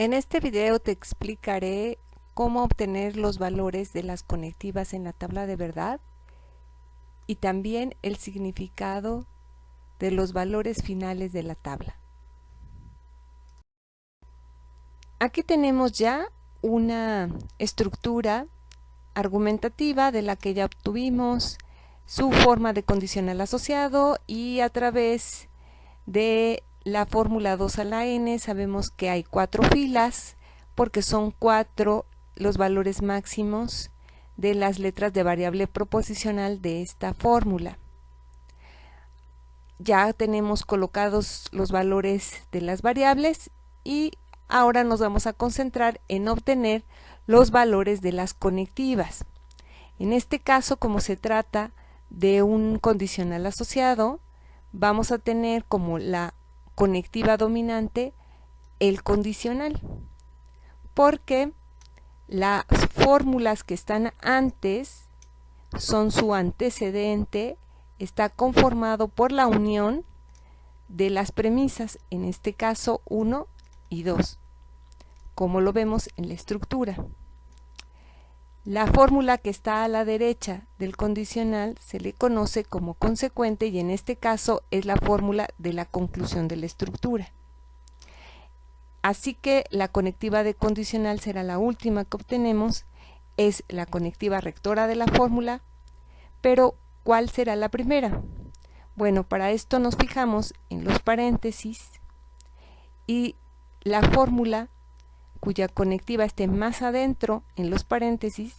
En este video te explicaré cómo obtener los valores de las conectivas en la tabla de verdad y también el significado de los valores finales de la tabla. Aquí tenemos ya una estructura argumentativa de la que ya obtuvimos su forma de condicional asociado, y a través de la fórmula 2 a la n sabemos que hay 4 filas porque son 4 los valores máximos de las letras de variable proposicional de esta fórmula. Ya tenemos colocados los valores de las variables y ahora nos vamos a concentrar en obtener los valores de las conectivas. En este caso, como se trata de un condicional asociado, vamos a tener como la conectiva dominante el condicional, porque las fórmulas que están antes son su antecedente, está conformado por la unión de las premisas, en este caso 1 y 2, como lo vemos en la estructura. La fórmula que está a la derecha del condicional se le conoce como consecuente, y en este caso es la fórmula de la conclusión de la estructura. Así que la conectiva de condicional será la última que obtenemos, es la conectiva rectora de la fórmula. Pero ¿cuál será la primera? Bueno, para esto nos fijamos en los paréntesis y la fórmula cuya conectiva esté más adentro en los paréntesis,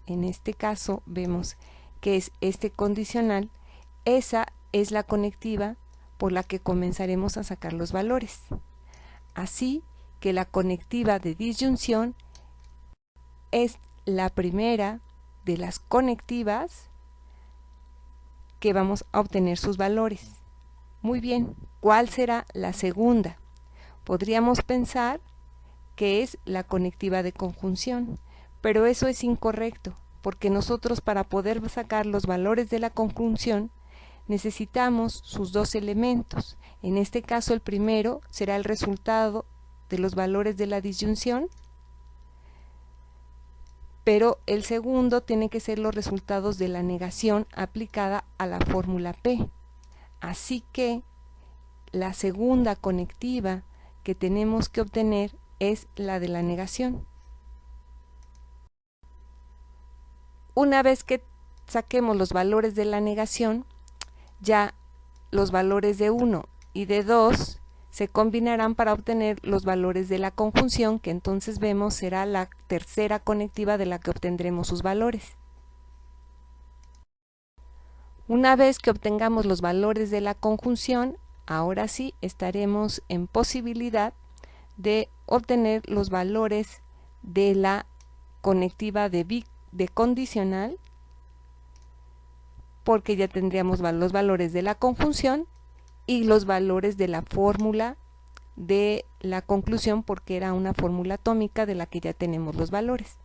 en este caso vemos que es este condicional, esa es la conectiva por la que comenzaremos a sacar los valores. Así que la conectiva de disyunción es la primera de las conectivas que vamos a obtener sus valores. Muy bien, ¿cuál será la segunda? Podríamos pensar que es la conectiva de conjunción, pero eso es incorrecto, porque nosotros, para poder sacar los valores de la conjunción, necesitamos sus dos elementos. En este caso, el primero será el resultado de los valores de la disyunción, pero el segundo tiene que ser los resultados de la negación aplicada a la fórmula P. Así que la segunda conectiva que tenemos que obtener es la de la negación. Una vez que saquemos los valores de la negación, ya los valores de 1 y de 2 se combinarán para obtener los valores de la conjunción, que entonces vemos será la tercera conectiva de la que obtendremos sus valores. Una vez que obtengamos los valores de la conjunción, ahora sí estaremos en posibilidad de obtener los valores de la conectiva de condicional, porque ya tendríamos los valores de la conjunción y los valores de la fórmula de la conclusión, porque era una fórmula atómica de la que ya tenemos los valores.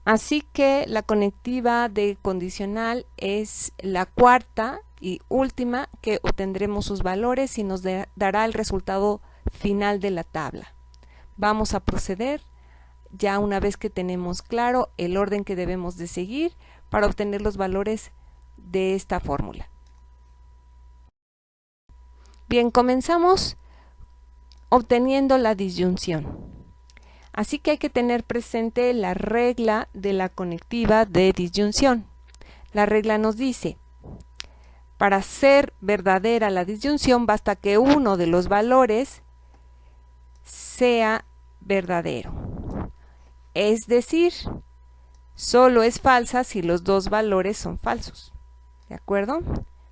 Así que la conectiva de condicional es la cuarta y última que obtendremos sus valores y nos dará el resultado final de la tabla. Vamos a proceder ya una vez que tenemos claro el orden que debemos de seguir para obtener los valores de esta fórmula. Bien, comenzamos obteniendo la disyunción. Así que hay que tener presente la regla de la conectiva de disyunción. La regla nos dice: para ser verdadera la disyunción basta que uno de los valores sea verdadero. Es decir, solo es falsa si los dos valores son falsos. ¿De acuerdo?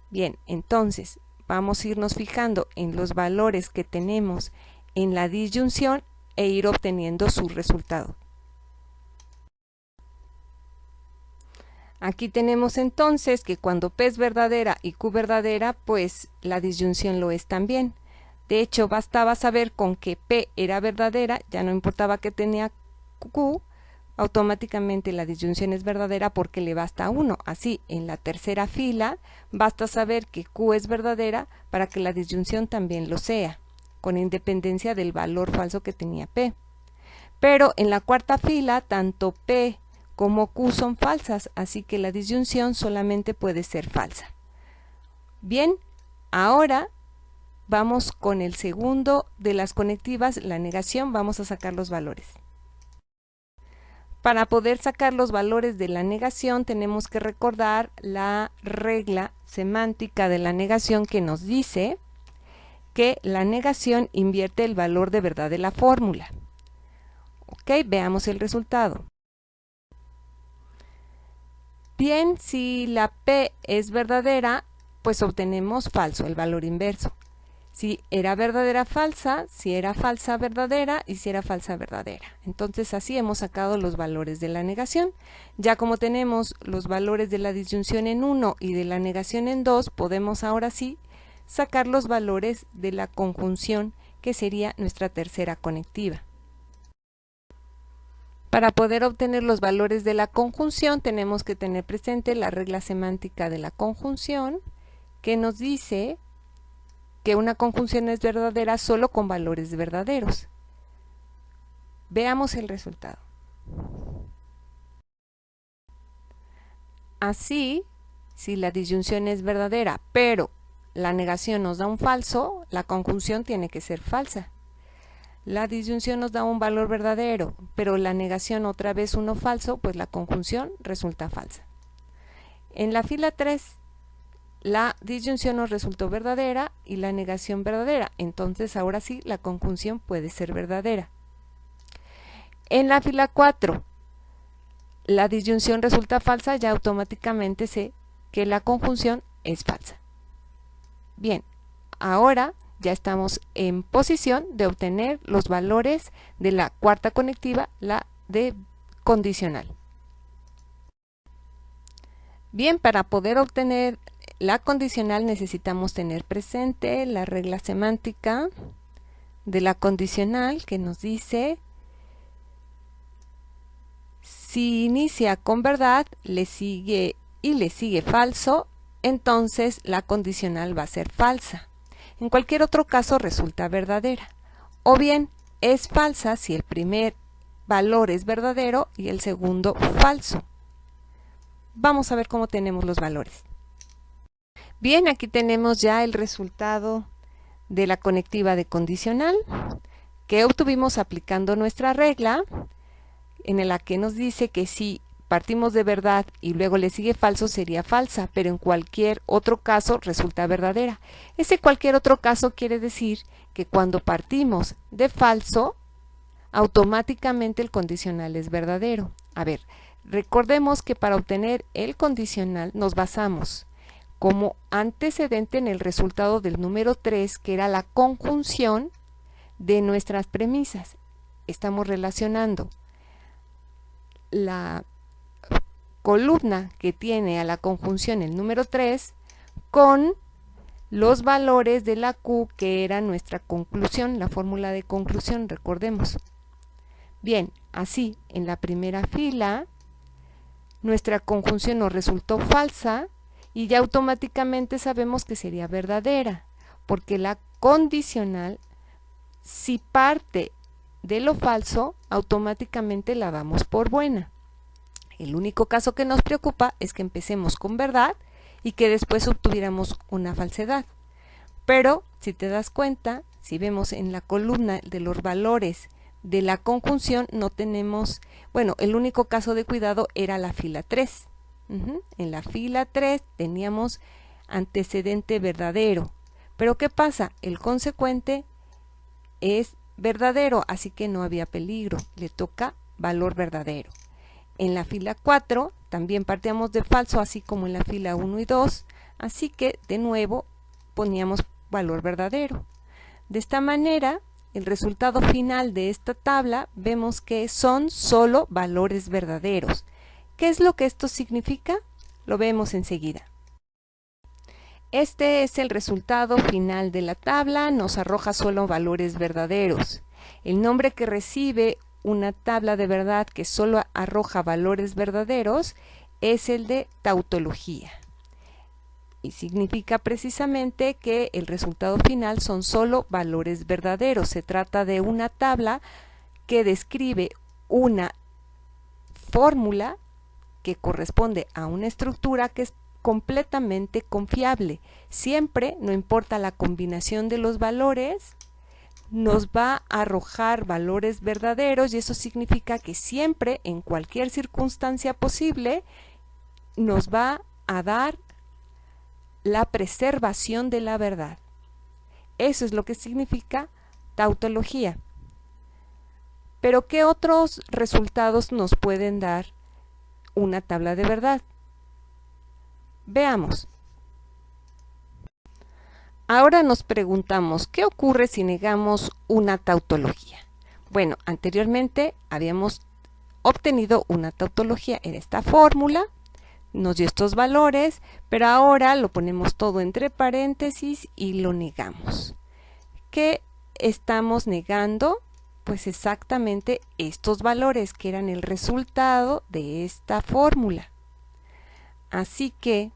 Bien, entonces vamos a irnos fijando en los valores que tenemos en la disyunción e ir obteniendo su resultado. Aquí tenemos entonces que cuando P es verdadera y Q verdadera, pues la disyunción lo es también. De hecho, bastaba saber con que P era verdadera, ya no importaba que tenía Q, automáticamente la disyunción es verdadera porque le basta 1. Así, en la tercera fila, basta saber que Q es verdadera para que la disyunción también lo sea, con independencia del valor falso que tenía P. Pero en la cuarta fila, tanto P como Q son falsas, así que la disyunción solamente puede ser falsa. Bien, ahora vamos con el segundo de las conectivas, la negación. Vamos a sacar los valores. Para poder sacar los valores de la negación tenemos que recordar la regla semántica de la negación que nos dice que la negación invierte el valor de verdad de la fórmula. Ok, veamos el resultado. Bien, si la P es verdadera, pues obtenemos falso, el valor inverso. Si era verdadera falsa, si era falsa verdadera y si era falsa verdadera. Entonces así hemos sacado los valores de la negación. Ya como tenemos los valores de la disyunción en 1 y de la negación en 2, podemos ahora sí sacar los valores de la conjunción, que sería nuestra tercera conectiva. Para poder obtener los valores de la conjunción tenemos que tener presente la regla semántica de la conjunción, que nos dice que una conjunción es verdadera solo con valores verdaderos. Veamos el resultado. Así, si la disyunción es verdadera, pero la negación nos da un falso, la conjunción tiene que ser falsa. La disyunción nos da un valor verdadero, pero la negación otra vez uno falso, pues la conjunción resulta falsa. En la fila 3, la disyunción nos resultó verdadera y la negación verdadera, entonces ahora sí la conjunción puede ser verdadera. En la fila 4, la disyunción resulta falsa, ya automáticamente sé que la conjunción es falsa. Bien, ahora ya estamos en posición de obtener los valores de la cuarta conectiva, la de condicional. Bien, para poder obtener la condicional necesitamos tener presente la regla semántica de la condicional, que nos dice: si inicia con verdad, le sigue falso, entonces la condicional va a ser falsa. En cualquier otro caso resulta verdadera. O bien es falsa si el primer valor es verdadero y el segundo falso. Vamos a ver cómo tenemos los valores. Bien, aquí tenemos ya el resultado de la conectiva de condicional que obtuvimos aplicando nuestra regla, en la que nos dice que si partimos de verdad y luego le sigue falso sería falsa, pero en cualquier otro caso resulta verdadera. Ese cualquier otro caso quiere decir que cuando partimos de falso, automáticamente el condicional es verdadero. A ver, recordemos que para obtener el condicional nos basamos como antecedente en el resultado del número 3, que era la conjunción de nuestras premisas. Estamos relacionando la columna que tiene a la conjunción el número 3 con los valores de la Q, que era nuestra conclusión, la fórmula de conclusión, recordemos. Bien, así en la primera fila nuestra conjunción nos resultó falsa y ya automáticamente sabemos que sería verdadera, porque la condicional, si parte de lo falso, automáticamente la damos por buena. El único caso que nos preocupa es que empecemos con verdad y que después obtuviéramos una falsedad. Pero si te das cuenta, si vemos en la columna de los valores de la conjunción, no tenemos, bueno, el único caso de cuidado era la fila 3. En la fila 3 teníamos antecedente verdadero. Pero ¿qué pasa? El consecuente es verdadero, así que no había peligro, le toca valor verdadero. En la fila 4 también partíamos de falso, así como en la fila 1 y 2, así que de nuevo poníamos valor verdadero. De esta manera, el resultado final de esta tabla vemos que son solo valores verdaderos. ¿Qué es lo que esto significa? Lo vemos enseguida. Este es el resultado final de la tabla, nos arroja solo valores verdaderos. El nombre que recibe una tabla de verdad que solo arroja valores verdaderos es el de tautología. Y significa precisamente que el resultado final son solo valores verdaderos. Se trata de una tabla que describe una fórmula que corresponde a una estructura que es completamente confiable. Siempre, no importa la combinación de los valores, nos va a arrojar valores verdaderos, y eso significa que siempre, en cualquier circunstancia posible, nos va a dar la preservación de la verdad. Eso es lo que significa tautología. Pero ¿qué otros resultados nos pueden dar una tabla de verdad? Veamos. Ahora nos preguntamos, ¿qué ocurre si negamos una tautología? Bueno, anteriormente habíamos obtenido una tautología en esta fórmula, nos dio estos valores, pero ahora lo ponemos todo entre paréntesis y lo negamos. ¿Qué estamos negando? Pues exactamente estos valores que eran el resultado de esta fórmula. Así que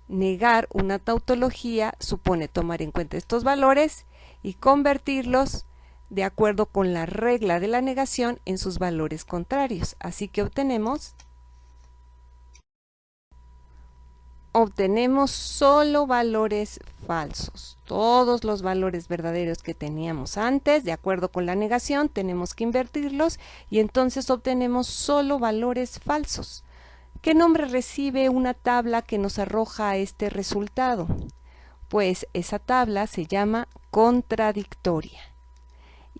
negar una tautología supone tomar en cuenta estos valores y convertirlos de acuerdo con la regla de la negación en sus valores contrarios. Así que obtenemos solo valores falsos. Todos los valores verdaderos que teníamos antes, de acuerdo con la negación, tenemos que invertirlos y entonces obtenemos solo valores falsos. ¿Qué nombre recibe una tabla que nos arroja este resultado? Pues esa tabla se llama contradictoria.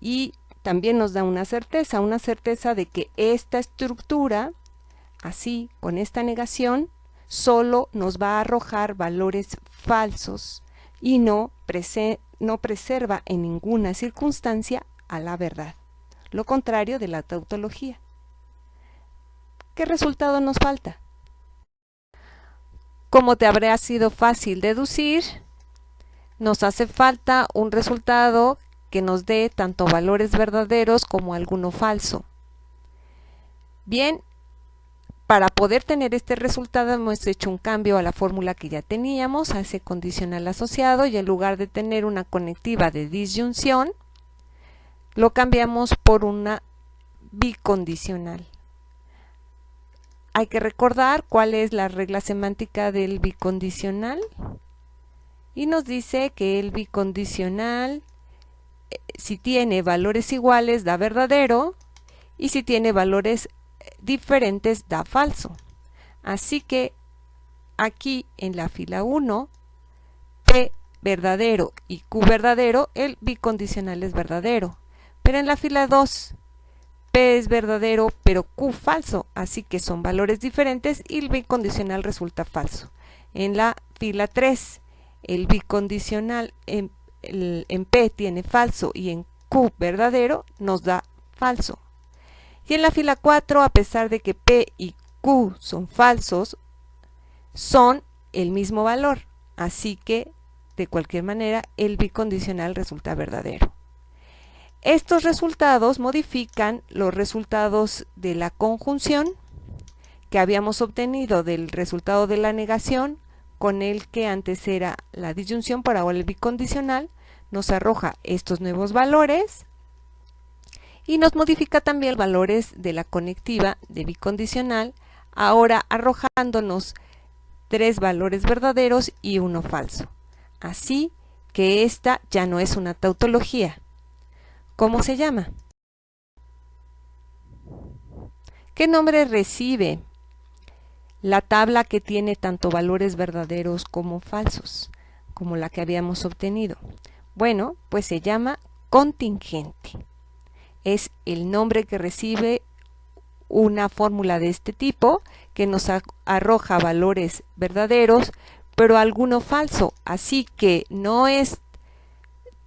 Y también nos da una certeza de que esta estructura, así, con esta negación, solo nos va a arrojar valores falsos y no preserva en ninguna circunstancia a la verdad, lo contrario de la tautología. ¿Qué resultado nos falta? Como te habrá sido fácil deducir, nos hace falta un resultado que nos dé tanto valores verdaderos como alguno falso. Bien, para poder tener este resultado hemos hecho un cambio a la fórmula que ya teníamos, a ese condicional asociado, y en lugar de tener una conectiva de disyunción, lo cambiamos por una bicondicional. Hay que recordar cuál es la regla semántica del bicondicional, y nos dice que el bicondicional, si tiene valores iguales, da verdadero, y si tiene valores diferentes, da falso. Así que aquí en la fila 1, P verdadero y Q verdadero, el bicondicional es verdadero. Pero en la fila 2, P es verdadero pero Q falso, así que son valores diferentes y el bicondicional resulta falso. En la fila 3, el bicondicional en P tiene falso y en Q verdadero, nos da falso. Y en la fila 4, a pesar de que P y Q son falsos, son el mismo valor, así que de cualquier manera el bicondicional resulta verdadero. Estos resultados modifican los resultados de la conjunción que habíamos obtenido del resultado de la negación con el que antes era la disyunción, por ahora el bicondicional nos arroja estos nuevos valores y nos modifica también valores de la conectiva de bicondicional, ahora arrojándonos 3 valores verdaderos y 1 falso. Así que esta ya no es una tautología. ¿Cómo se llama? ¿Qué nombre recibe la tabla que tiene tanto valores verdaderos como falsos, como la que habíamos obtenido? Bueno, pues se llama contingente. Es el nombre que recibe una fórmula de este tipo que nos arroja valores verdaderos, pero alguno falso. Así que no es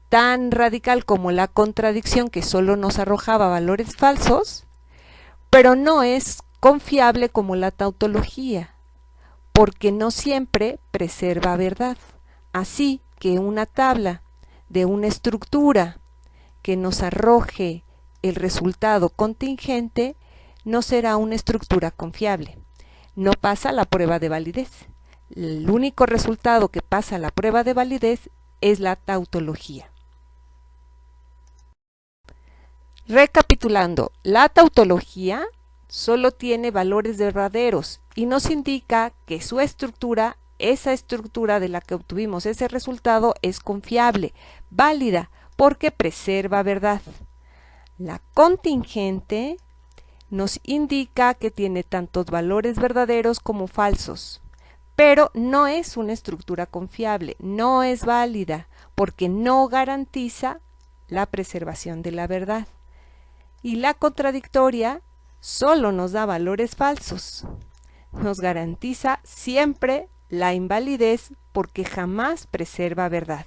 tan radical como la contradicción, que solo nos arrojaba valores falsos, pero no es confiable como la tautología, porque no siempre preserva verdad. Así que una tabla de una estructura que nos arroje el resultado contingente no será una estructura confiable. No pasa la prueba de validez. El único resultado que pasa la prueba de validez es la tautología. Recapitulando, la tautología solo tiene valores verdaderos y nos indica que su estructura, esa estructura de la que obtuvimos ese resultado, es confiable, válida, porque preserva verdad. La contingente nos indica que tiene tantos valores verdaderos como falsos, pero no es una estructura confiable, no es válida, porque no garantiza la preservación de la verdad. Y la contradictoria solo nos da valores falsos, nos garantiza siempre la invalidez porque jamás preserva verdad.